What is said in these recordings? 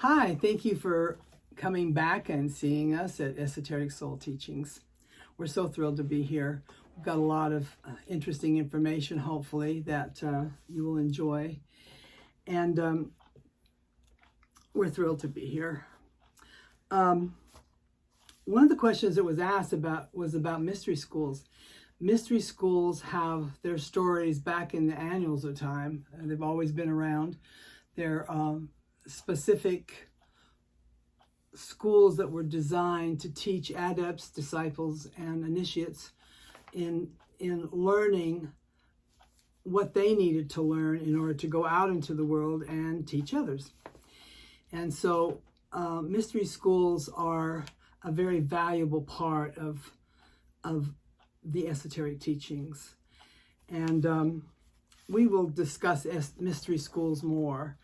Hi, thank you for coming back and seeing us at Esoteric Soul Teachings. We're so thrilled to be here. We've got a lot of interesting information, hopefully, that you will enjoy. And we're thrilled to be here. One of the questions that was asked was about mystery schools. Mystery schools have their stories back in the annals of time. They've always been around. They're specific schools that were designed to teach adepts, disciples, and initiates in learning what they needed to learn in order to go out into the world and teach others. And so mystery schools are a very valuable part of the esoteric teachings. And we will discuss mystery schools more,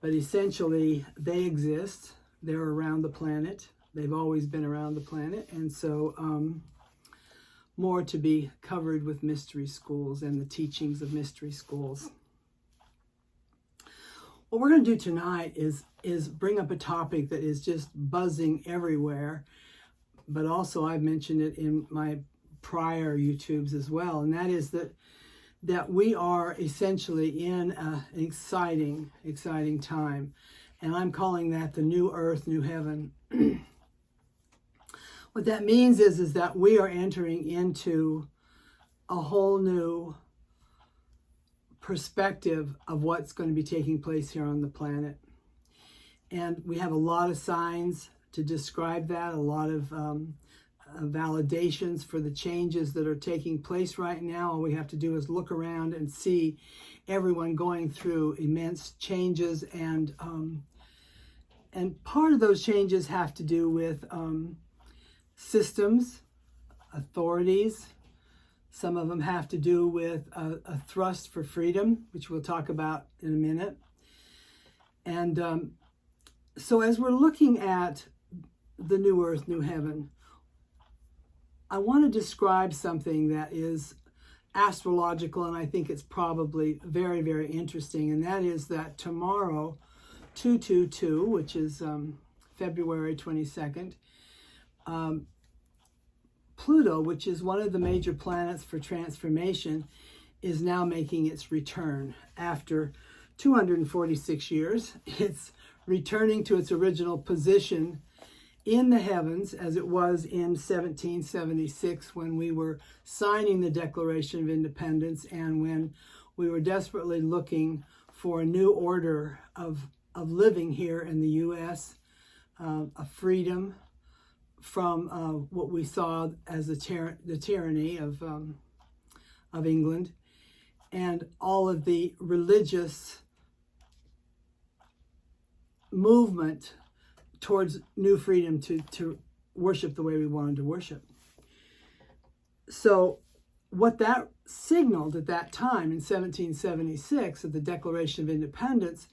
but essentially they exist. They're around the planet. They've always been around the planet. And so more to be covered with mystery schools and the teachings of mystery schools. What we're going to do tonight is bring up a topic that is just buzzing everywhere, but also I've mentioned it in my prior YouTubes as well, and that is that we are essentially in an exciting time. And I'm calling that the new earth, new heaven. What that means is that we are entering into a whole new perspective of what's going to be taking place here on the planet. And we have a lot of signs to describe that, a lot of validations for the changes that are taking place right now. All we have to do is look around and see everyone going through immense changes, and part of those changes have to do with systems, authorities. Some of them have to do with a thrust for freedom, which we'll talk about in a minute. And so as we're looking at the new earth, new heaven, I want to describe something that is astrological, and I think it's probably very, very interesting, and that is that tomorrow, 2/22, which is February 22nd, Pluto, which is one of the major planets for transformation, is now making its return. After 246 years, it's returning to its original position in the heavens as it was in 1776, when we were signing the Declaration of Independence and when we were desperately looking for a new order of living here in the U.S., a freedom from what we saw as the tyranny of England, and all of the religious movement towards new freedom to worship the way we wanted to worship. So what that signaled at that time in 1776 at the Declaration of Independence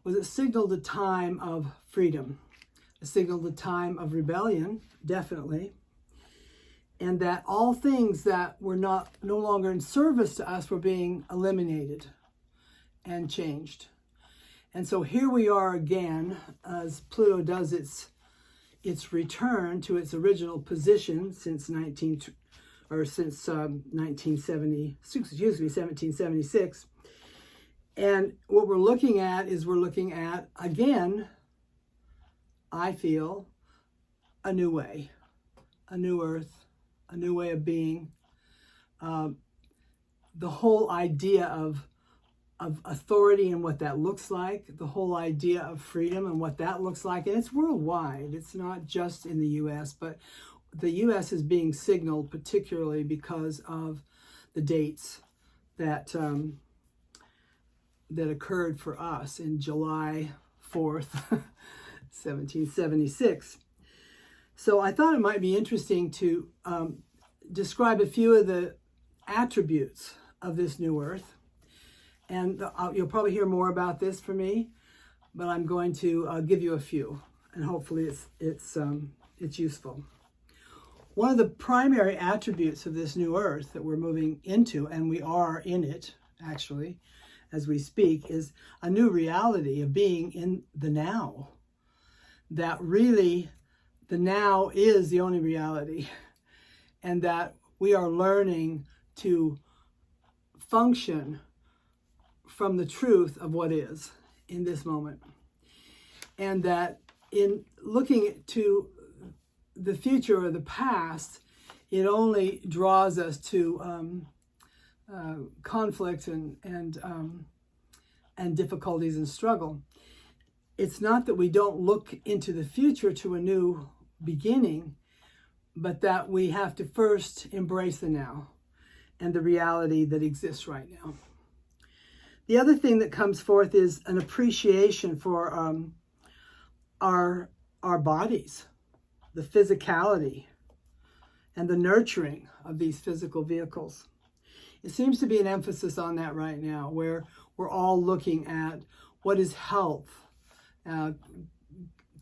was it signaled a time of freedom. It signaled a time of rebellion, definitely, and that all things that were no longer in service to us were being eliminated and changed. And so here we are again, as Pluto does its return to its original position since 1776. And what we're looking at again, I feel, a new way, a new earth, a new way of being. The whole idea of authority and what that looks like, the whole idea of freedom and what that looks like. And it's worldwide. It's not just in the U.S., but the U.S. is being signaled particularly because of the dates that occurred for us in July 4th, 1776. So I thought it might be interesting to describe a few of the attributes of this new earth. And you'll probably hear more about this from me, but I'm going to give you a few, and hopefully it's useful. One of the primary attributes of this new earth that we're moving into, and we are in it actually as we speak, is a new reality of being in the now, that really the now is the only reality, and that we are learning to function from the truth of what is in this moment. And that in looking to the future or the past, it only draws us to conflict and difficulties and struggle. It's not that we don't look into the future to a new beginning, but that we have to first embrace the now and the reality that exists right now. The other thing that comes forth is an appreciation for our bodies, the physicality, and the nurturing of these physical vehicles. It seems to be an emphasis on that right now, where we're all looking at what is health.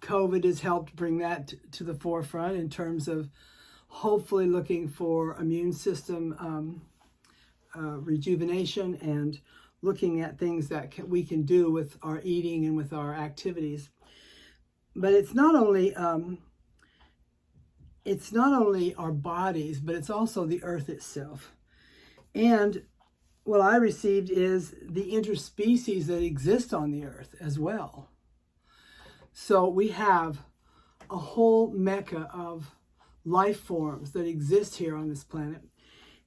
COVID has helped bring that to the forefront in terms of hopefully looking for immune system rejuvenation and looking at things that we can do with our eating and with our activities. But it's not only our bodies, but it's also the earth itself. And what I received is the interspecies that exist on the earth as well. So we have a whole mecca of life forms that exist here on this planet,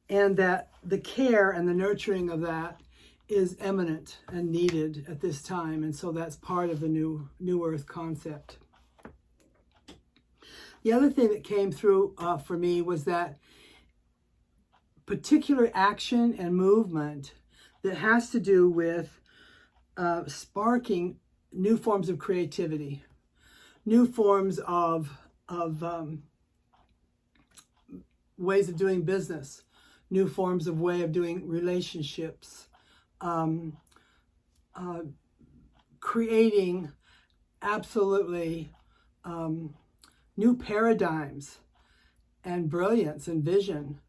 and that the care and the nurturing of that is eminent and needed at this time. And so that's part of the new earth concept. The other thing that came through for me was that particular action and movement that has to do with sparking new forms of creativity, new forms of ways of doing business, new forms of way of doing relationships, creating absolutely new paradigms and brilliance and vision.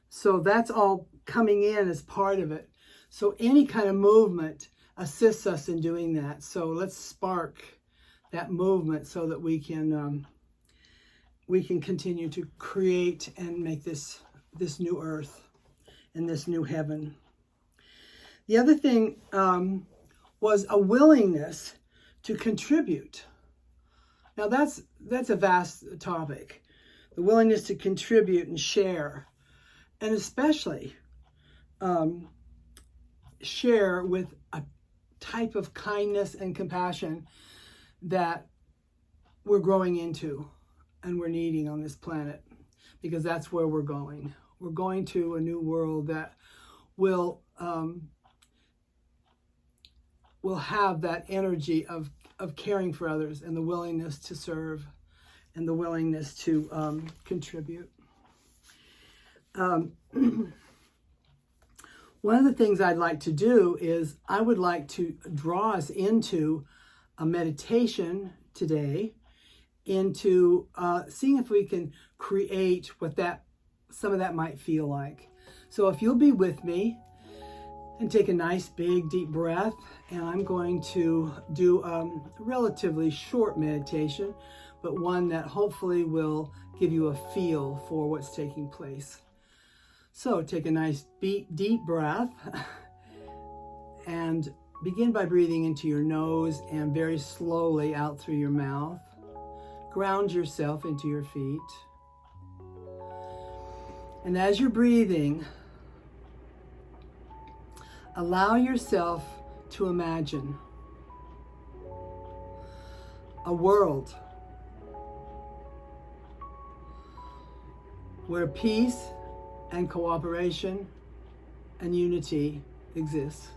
So that's all coming in as part of it. So any kind of movement assists us in doing that. So let's spark that movement so that we can continue to create and make this new earth and this new heaven. The other thing was a willingness to contribute. Now that's a vast topic. The willingness to contribute and share, and especially share with a type of kindness and compassion that we're growing into and we're needing on this planet, because that's where we're going. We're going to a new world that will have that energy of caring for others and the willingness to serve and the willingness to contribute. One of the things I'd like to do is I would like to draw us into a meditation today, into seeing if we can create what some of that might feel like. So if you'll be with me and take a nice big deep breath, and I'm going to do a relatively short meditation, but one that hopefully will give you a feel for what's taking place. So take a nice deep breath and begin by breathing into your nose and very slowly out through your mouth. Ground yourself into your feet. And as you're breathing, allow yourself to imagine a world where peace and cooperation and unity exists.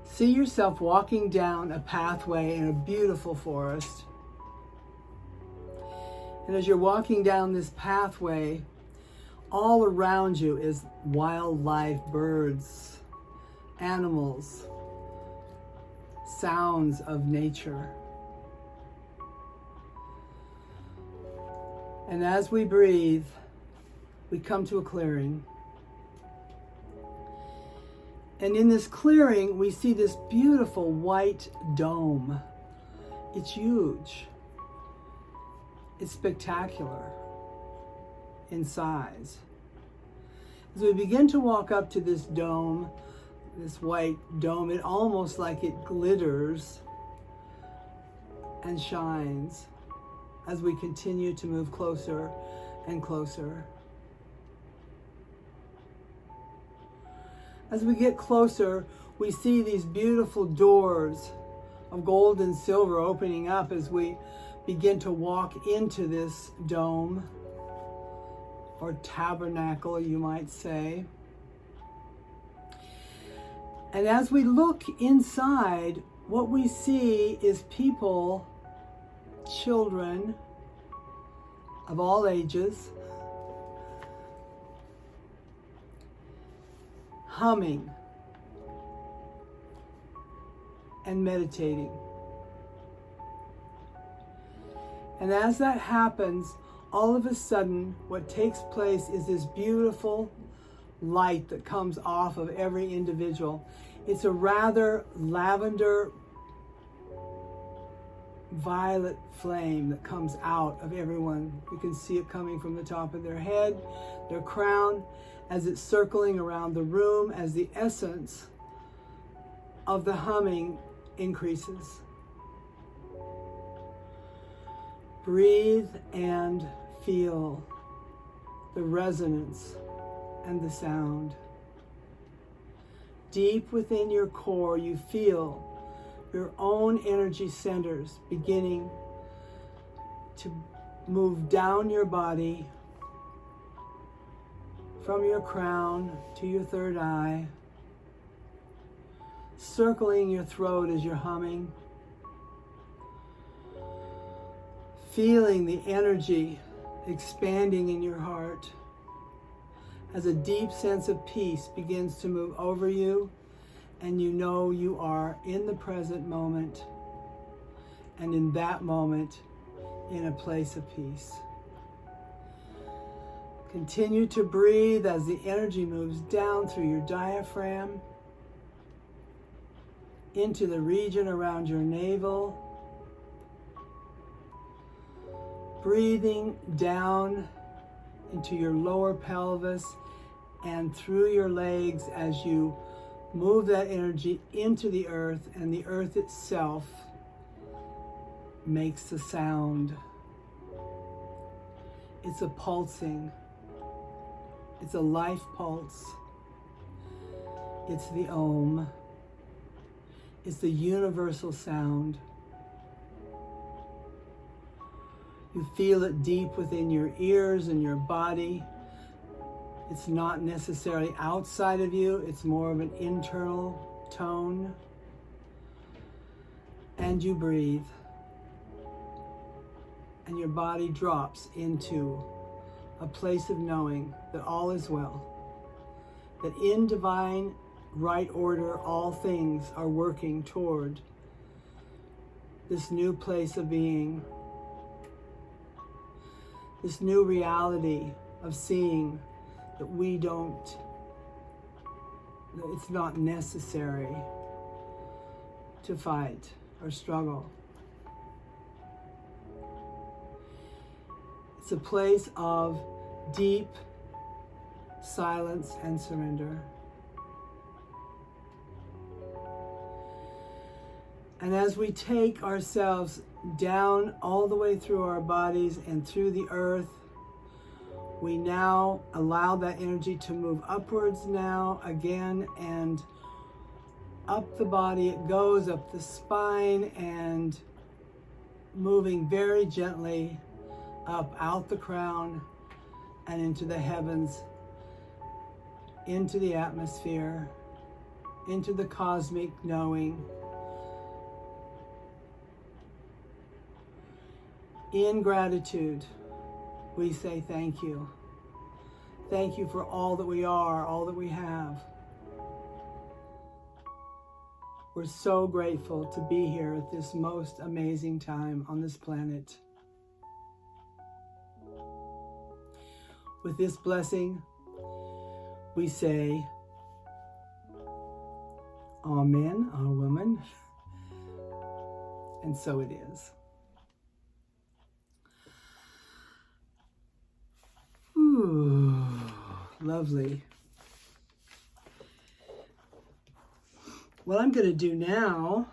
See yourself walking down a pathway in a beautiful forest. And as you're walking down this pathway, all around you is wildlife, birds, animals, sounds of nature. And as we breathe, we come to a clearing. And in this clearing, we see this beautiful white dome. It's huge. It's spectacular in size. As we begin to walk up to this dome, this white dome, it almost like it glitters and shines as we continue to move closer and closer. As we get closer, we see these beautiful doors of gold and silver opening up as we begin to walk into this dome, or tabernacle, you might say. And as we look inside, what we see is people, children of all ages, humming and meditating. And as that happens, all of a sudden, what takes place is this beautiful light that comes off of every individual. It's a rather lavender violet flame that comes out of everyone. You can see it coming from the top of their head, their crown, as it's circling around the room, as the essence of the humming increases. Breathe and feel the resonance and the sound. Deep within your core, you feel your own energy centers beginning to move down your body from your crown to your third eye, circling your throat as you're humming, feeling the energy expanding in your heart as a deep sense of peace begins to move over you, and you know you are in the present moment, and in that moment in a place of peace. Continue to breathe as the energy moves down through your diaphragm into the region around your navel, breathing down into your lower pelvis and through your legs as you move that energy into the earth, and the earth itself makes the sound. It's a pulsing. It's a life pulse. It's the Om. It's the universal sound. You feel it deep within your ears and your body. It's not necessarily outside of you. It's more of an internal tone. And you breathe. And your body drops into a place of knowing that all is well. That in divine right order, all things are working toward this new place of being. This new reality of seeing that it's not necessary to fight or struggle. It's a place of deep silence and surrender. And as we take ourselves down all the way through our bodies and through the earth, we now allow that energy to move upwards now again, and up the body it goes, up the spine, and moving very gently up out the crown and into the heavens, into the atmosphere, into the cosmic knowing. In gratitude, we say thank you. Thank you for all that we are, all that we have. We're so grateful to be here at this most amazing time on this planet. With this blessing, we say, all men, all women. And so it is. Ooh, lovely. What I'm going to do now,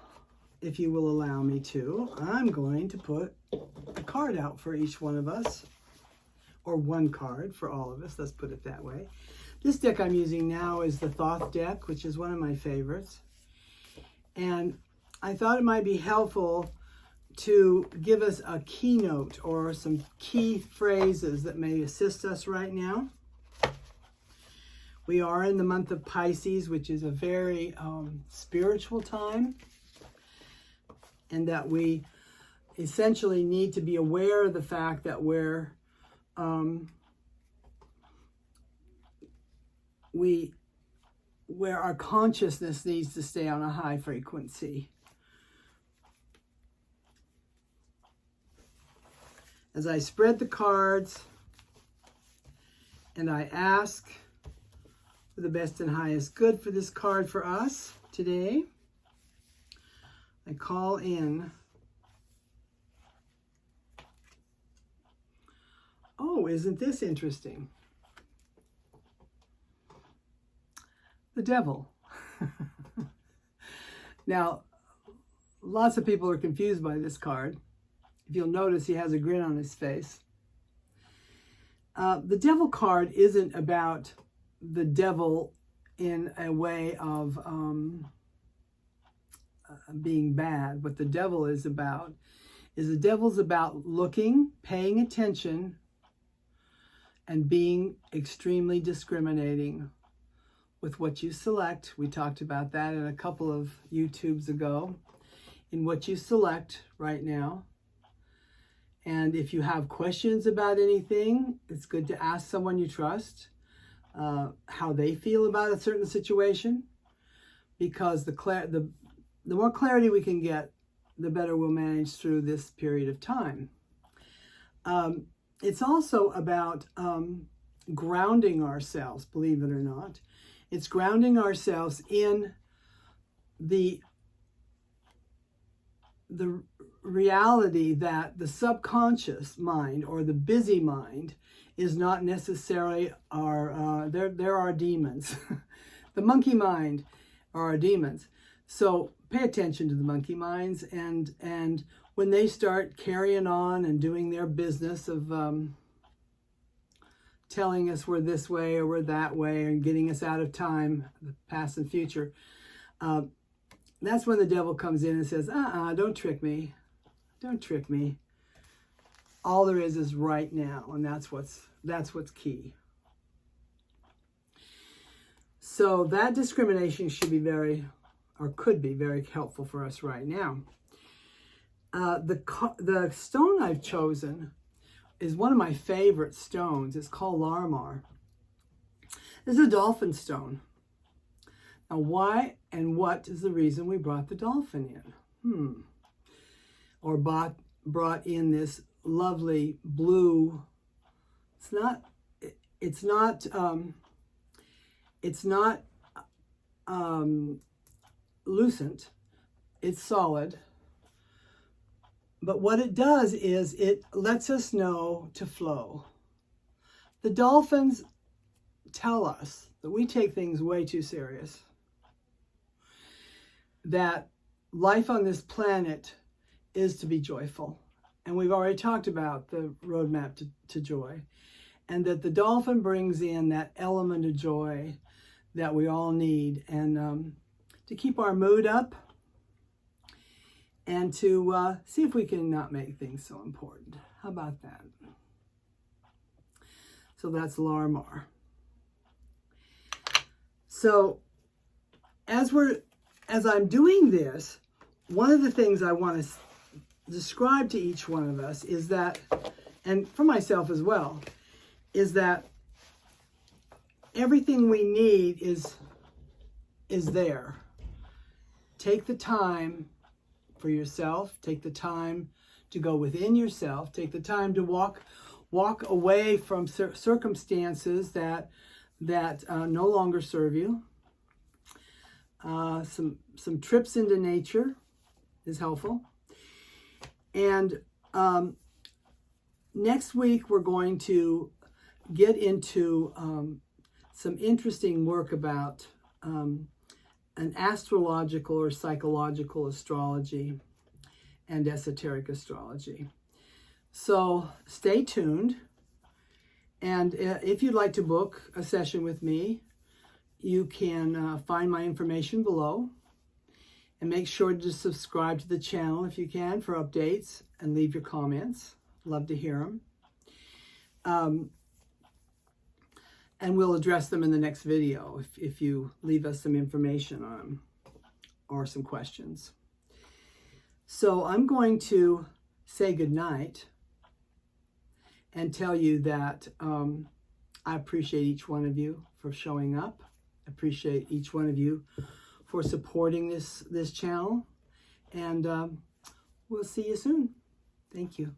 if you will allow me to, I'm going to put a card out for each one of us, or one card for all of us, let's put it that way. This deck I'm using now is the Thoth deck, which is one of my favorites. And I thought it might be helpful to give us a keynote or some key phrases that may assist us right now. We are in the month of Pisces, which is a very spiritual time, and that we essentially need to be aware of the fact that where our consciousness needs to stay on a high frequency. As I spread the cards and I ask for the best and highest good for this card for us today, I call in, oh, isn't this interesting? The devil. Now, lots of people are confused by this card. If you'll notice, he has a grin on his face. The devil card isn't about the devil in a way of being bad. What the devil is about is the devil's about looking, paying attention, and being extremely discriminating with what you select. We talked about that in a couple of YouTubes ago, in what you select right now. And if you have questions about anything, it's good to ask someone you trust how they feel about a certain situation, because the more clarity we can get, the better we'll manage through this period of time. It's also about grounding ourselves, believe it or not. It's grounding ourselves in the reality that the subconscious mind or the busy mind is not necessarily our, there are demons. The monkey mind are our demons. So pay attention to the monkey minds, and when they start carrying on and doing their business of telling us we're this way or we're that way and getting us out of time, the past and future, that's when the devil comes in and says, don't trick me. Don't trick me. All there is right now, and that's what's key. So that discrimination should be could be very helpful for us right now. The stone I've chosen is one of my favorite stones. It's called Larmar. It's a dolphin stone. Now, why and what is the reason we brought the dolphin in? Or brought in this lovely blue. It's not lucent. It's solid. But what it does is it lets us know to flow. The dolphins tell us that we take things way too serious. That life on this planet is to be joyful. And we've already talked about the roadmap to joy. And that the dolphin brings in that element of joy that we all need. And to keep our mood up. And to see if we can not make things so important. How about that? So that's Larmar. So as I'm doing this, one of the things I want to describe to each one of us is that, and for myself as well, is that everything we need is there. Take the time for yourself. Take the time to go within yourself. Take the time to walk away from circumstances that no longer serve you. some trips into nature is helpful. And next week we're going to get into some interesting work about an astrological or psychological astrology and esoteric astrology. So stay tuned. And if you'd like to book a session with me, you can find my information below. And make sure to subscribe to the channel if you can for updates, and leave your comments. Love to hear them. And we'll address them in the next video if you leave us some information on them or some questions. So I'm going to say goodnight and tell you that I appreciate each one of you for showing up. I appreciate each one of you for supporting this channel. And we'll see you soon. Thank you.